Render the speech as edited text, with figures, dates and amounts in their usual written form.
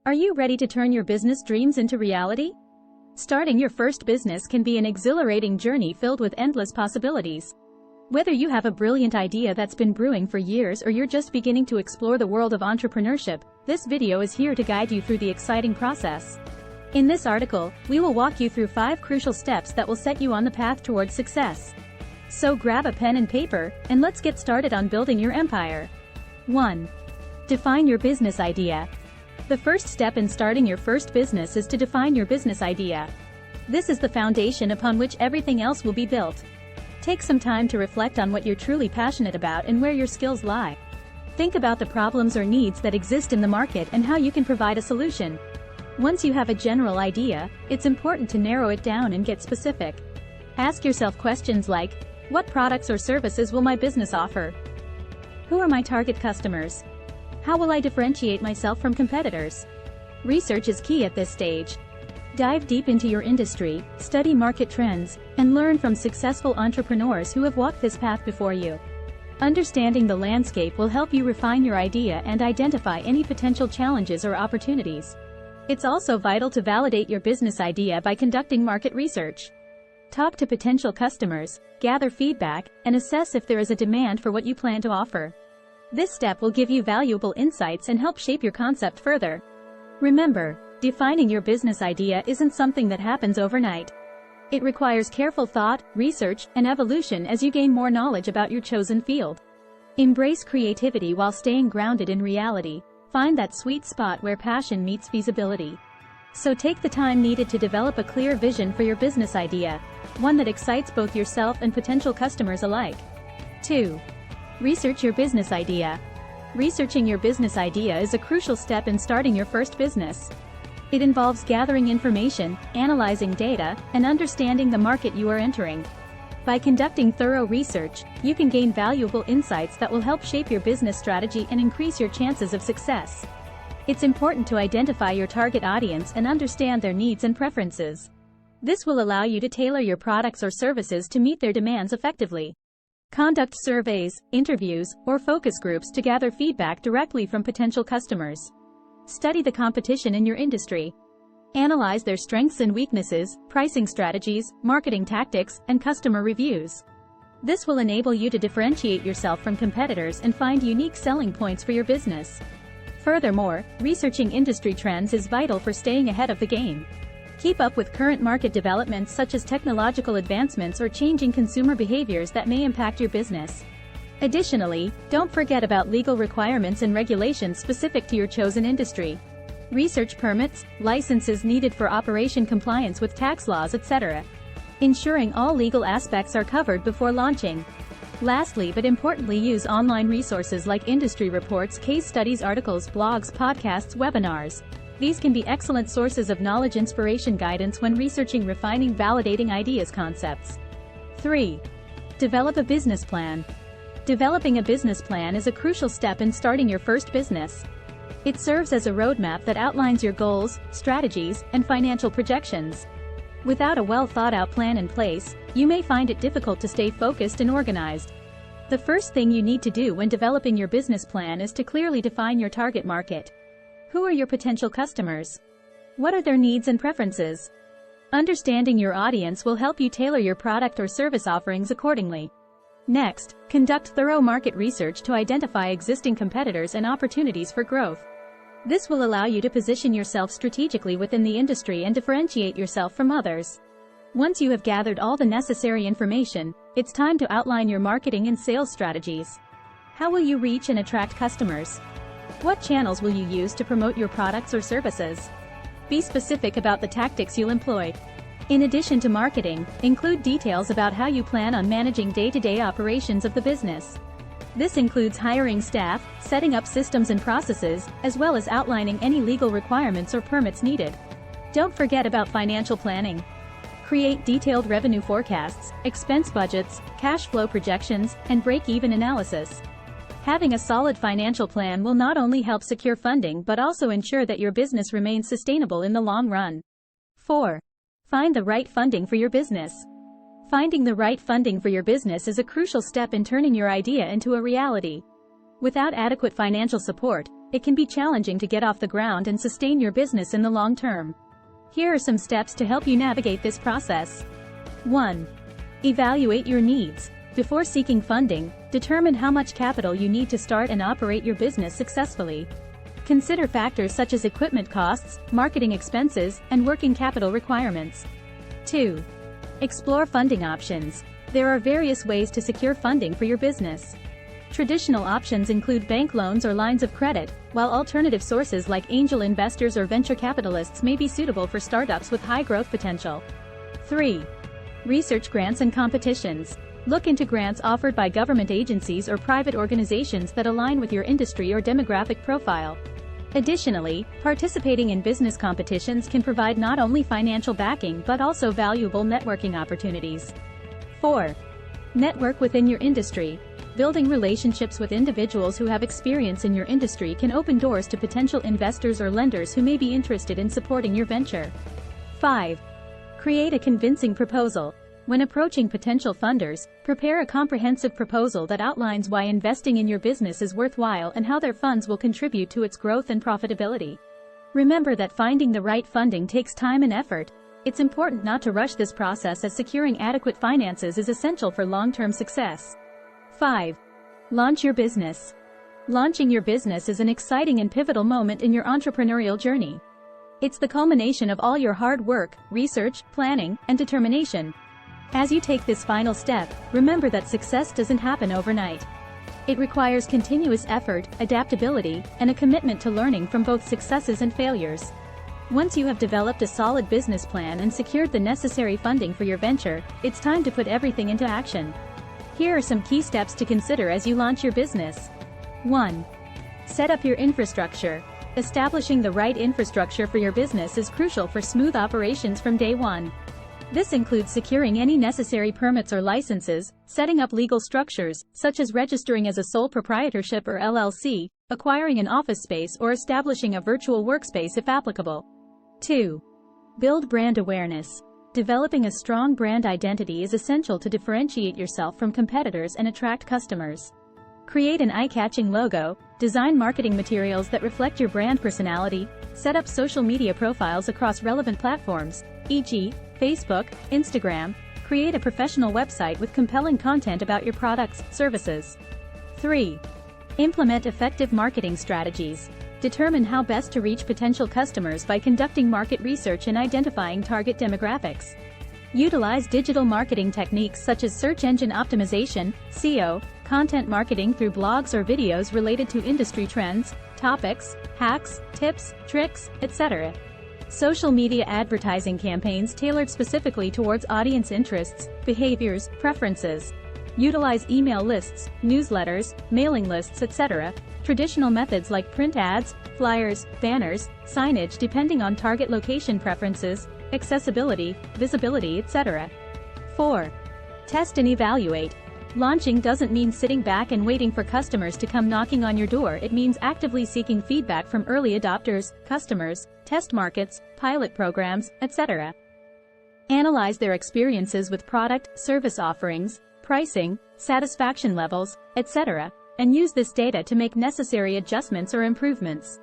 Are you ready to turn your business dreams into reality? Starting your first business can be an exhilarating journey filled with endless possibilities. Whether you have a brilliant idea that's been brewing for years or you're just beginning to explore the world of entrepreneurship, this video is here to guide you through the exciting process. In this article, we will walk you through 5 crucial steps that will set you on the path towards success. So grab a pen and paper, and let's get started on building your empire. 1. Define your business idea. The first step in starting your first business is to define your business idea. This is the foundation upon which everything else will be built. Take some time to reflect on what you're truly passionate about and where your skills lie. Think about the problems or needs that exist in the market and how you can provide a solution. Once you have a general idea, it's important to narrow it down and get specific. Ask yourself questions like, what products or services will my business offer? Who are my target customers? How will I differentiate myself from competitors? Research is key at this stage. Dive deep into your industry, study market trends, and learn from successful entrepreneurs who have walked this path before you. Understanding the landscape will help you refine your idea and identify any potential challenges or opportunities. It's also vital to validate your business idea by conducting market research. Talk to potential customers, gather feedback, and assess if there is a demand for what you plan to offer. This step will give you valuable insights and help shape your concept further. Remember, defining your business idea isn't something that happens overnight. It requires careful thought, research, and evolution as you gain more knowledge about your chosen field. Embrace creativity while staying grounded in reality. Find that sweet spot where passion meets feasibility. So take the time needed to develop a clear vision for your business idea, one that excites both yourself and potential customers alike. 2. Research your business idea. Researching your business idea is a crucial step in starting your first business. It involves gathering information, analyzing data, and understanding the market you are entering. By conducting thorough research, you can gain valuable insights that will help shape your business strategy and increase your chances of success. It's important to identify your target audience and understand their needs and preferences. This will allow you to tailor your products or services to meet their demands effectively. Conduct surveys, interviews, or focus groups to gather feedback directly from potential customers. Study the competition in your industry. Analyze their strengths and weaknesses, pricing strategies, marketing tactics, and customer reviews. This will enable you to differentiate yourself from competitors and find unique selling points for your business. Furthermore, researching industry trends is vital for staying ahead of the game. Keep up with current market developments such as technological advancements or changing consumer behaviors that may impact your business. Additionally, don't forget about legal requirements and regulations specific to your chosen industry. Research permits, licenses needed for operation compliance with tax laws, etc. Ensuring all legal aspects are covered before launching. Lastly but importantly, use online resources like industry reports, case studies, articles, blogs, podcasts, webinars. These can be excellent sources of knowledge, inspiration, guidance when researching, refining, validating ideas, concepts. 3. Develop a business plan. Developing a business plan is a crucial step in starting your first business. It serves as a roadmap that outlines your goals, strategies, and financial projections. Without a well-thought-out plan in place, you may find it difficult to stay focused and organized. The first thing you need to do when developing your business plan is to clearly define your target market. Who are your potential customers? What are their needs and preferences? Understanding your audience will help you tailor your product or service offerings accordingly. Next, conduct thorough market research to identify existing competitors and opportunities for growth. This will allow you to position yourself strategically within the industry and differentiate yourself from others. Once you have gathered all the necessary information, it's time to outline your marketing and sales strategies. How will you reach and attract customers? What channels will you use to promote your products or services? Be specific about the tactics you'll employ. In addition to marketing, include details about how you plan on managing day-to-day operations of the business. This includes hiring staff, setting up systems and processes, as well as outlining any legal requirements or permits needed. Don't forget about financial planning. Create detailed revenue forecasts, expense budgets, cash flow projections, and break-even analysis. Having a solid financial plan will not only help secure funding but also ensure that your business remains sustainable in the long run. 4. Find the right funding for your business. Finding the right funding for your business is a crucial step in turning your idea into a reality. Without adequate financial support, it can be challenging to get off the ground and sustain your business in the long term. Here are some steps to help you navigate this process. 1. Evaluate your needs. Before seeking funding, determine how much capital you need to start and operate your business successfully. Consider factors such as equipment costs, marketing expenses, and working capital requirements. 2. Explore funding options. There are various ways to secure funding for your business. Traditional options include bank loans or lines of credit, while alternative sources like angel investors or venture capitalists may be suitable for startups with high growth potential. 3. Research grants and competitions. Look into grants offered by government agencies or private organizations that align with your industry or demographic profile. Additionally, participating in business competitions can provide not only financial backing but also valuable networking opportunities. 4. Network within your industry. Building relationships with individuals who have experience in your industry can open doors to potential investors or lenders who may be interested in supporting your venture. 5. Create a convincing proposal. When approaching potential funders, prepare a comprehensive proposal that outlines why investing in your business is worthwhile and how their funds will contribute to its growth and profitability. Remember that finding the right funding takes time and effort. It's important not to rush this process, as securing adequate finances is essential for long-term success. 5. Launch your business. Launching your business is an exciting and pivotal moment in your entrepreneurial journey. It's the culmination of all your hard work, research, planning, and determination. As you take this final step, remember that success doesn't happen overnight. It requires continuous effort, adaptability, and a commitment to learning from both successes and failures. Once you have developed a solid business plan and secured the necessary funding for your venture, it's time to put everything into action. Here are some key steps to consider as you launch your business. 1. Set up your infrastructure. Establishing the right infrastructure for your business is crucial for smooth operations from day one. This includes securing any necessary permits or licenses, setting up legal structures, such as registering as a sole proprietorship or LLC, acquiring an office space, or establishing a virtual workspace if applicable. 2. Build brand awareness. Developing a strong brand identity is essential to differentiate yourself from competitors and attract customers. Create an eye-catching logo, design marketing materials that reflect your brand personality, set up social media profiles across relevant platforms, e.g., Facebook, Instagram. Create a professional website with compelling content about your products, services. 3. Implement effective marketing strategies. Determine how best to reach potential customers by conducting market research and identifying target demographics. Utilize digital marketing techniques such as search engine optimization, SEO, content marketing through blogs or videos related to industry trends, topics, hacks, tips, tricks, etc. Social media advertising campaigns tailored specifically towards audience interests, behaviors, preferences. Utilize email lists, newsletters, mailing lists, etc. Traditional methods like print ads, flyers, banners, signage depending on target location preferences, accessibility, visibility, etc. 4. Test and evaluate. Launching doesn't mean sitting back and waiting for customers to come knocking on your door. It means actively seeking feedback from early adopters, customers, test markets, pilot programs, etc. Analyze their experiences with product, service offerings, pricing, satisfaction levels, etc., and use this data to make necessary adjustments or improvements.